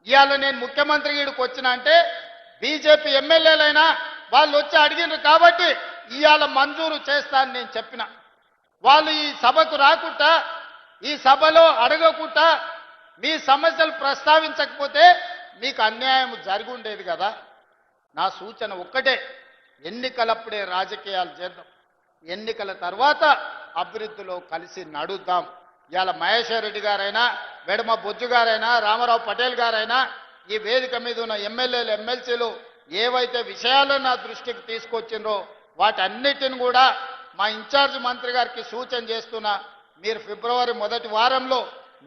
ఇవాళ నేను ముఖ్యమంత్రి ఈడికి వచ్చిన అంటే బీజేపీ ఎమ్మెల్యేలైనా వాళ్ళు వచ్చి అడిగినారు కాబట్టి ఇవాళ మంజూరు చేస్తాను నేను చెప్పిన. వాళ్ళు ఈ సభకు రాకుండా ఈ సభలో అడగకుండా మీ సమస్యలు ప్రస్తావించకపోతే మీకు అన్యాయం జరిగి ఉండేది కదా. నా సూచన ఒక్కటే, ఎన్నికలప్పుడే రాజకీయాలు చేద్దాం, ఎన్నికల తర్వాత అభివృద్ధిలో కలిసి నడుద్దాం. ఇవాళ మహేశ్వర్ రెడ్డి గారైనా, వెడమ బొజ్జు గారైనా, రామారావు పటేల్ గారైనా, ఈ వేదిక మీద ఉన్న ఎమ్మెల్యేలు ఎమ్మెల్సీలు ఏవైతే విషయాలను నా దృష్టికి తీసుకొచ్చిండ్రో వాటన్నిటిని కూడా మా ఇన్ఛార్జ్ మంత్రి గారికి సూచన చేస్తున్నా. మీరు ఫిబ్రవరి మొదటి వారంలో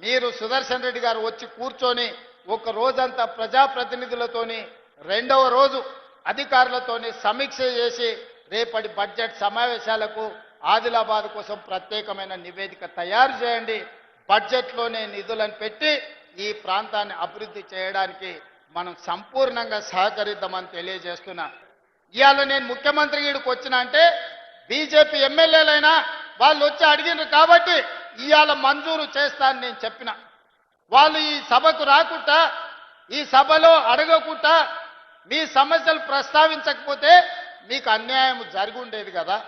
మీరు సుదర్శన్ రెడ్డి గారు వచ్చి కూర్చొని ఒక రోజంతా ప్రజాప్రతినిధులతోని, రెండవ రోజు అధికారులతోని సమీక్ష చేసి రేపటి బడ్జెట్ సమావేశాలకు ఆదిలాబాద్ కోసం ప్రత్యేకమైన నివేదిక తయారు చేయండి. బడ్జెట్లోనే నిధులను పెట్టి ఈ ప్రాంతాన్ని అభివృద్ధి చేయడానికి మనం సంపూర్ణంగా సహకరిద్దామని తెలియజేస్తున్నా. ఇవాళ నేను ముఖ్యమంత్రి ఈడికి వచ్చిన అంటే బీజేపీ ఎమ్మెల్యేలైనా వాళ్ళు వచ్చి అడిగినారు కాబట్టి ఇవాళ మంజూరు చేస్తాను నేను చెప్పిన. వాళ్ళు ఈ సభకు రాకుండా ఈ సభలో అడగకుండా మీ సమస్యలు ప్రస్తావించకపోతే మీకు అన్యాయం జరిగి ఉండేది కదా.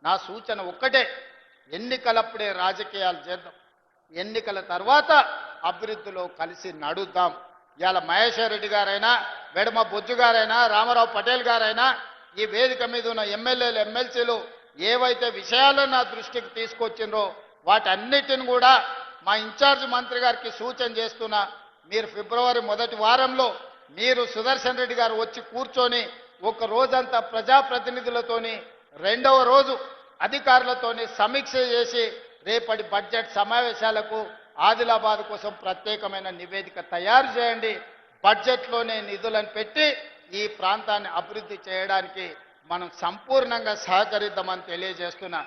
నా సూచన ఒక్కటే, ఎన్నికలప్పుడే రాజకీయాలు చేద్దాం, ఎన్నికల తర్వాత అభివృద్ధిలో కలిసి నడుద్దాం. ఇవాళ మహేశ్వర్ రెడ్డి గారైనా, వెడమ బొజ్జు గారైనా, రామారావు పటేల్ గారైనా, ఈ వేదిక మీద ఉన్న ఎమ్మెల్యేలు ఎమ్మెల్సీలు ఏవైతే విషయాలను నా దృష్టికి తీసుకొచ్చిండ్రో వాటన్నిటిని కూడా మా ఇన్ఛార్జ్ మంత్రి గారికి సూచన చేస్తున్నా. మీరు ఫిబ్రవరి మొదటి వారంలో మీరు సుదర్శన్ రెడ్డి గారు వచ్చి కూర్చొని ఒక రోజంతా ప్రజాప్రతినిధులతోని, రెండవ రోజు అధికారులతోని సమీక్ష చేసి రేపటి బడ్జెట్ సమావేశాలకు ఆదిలాబాద్ కోసం ప్రత్యేకమైన నివేదిక తయారు చేయండి. బడ్జెట్లోనే నిధులను పెట్టి ఈ ప్రాంతాన్ని అభివృద్ధి చేయడానికి మనం సంపూర్ణంగా సహకరిద్దామని తెలియజేస్తున్నా.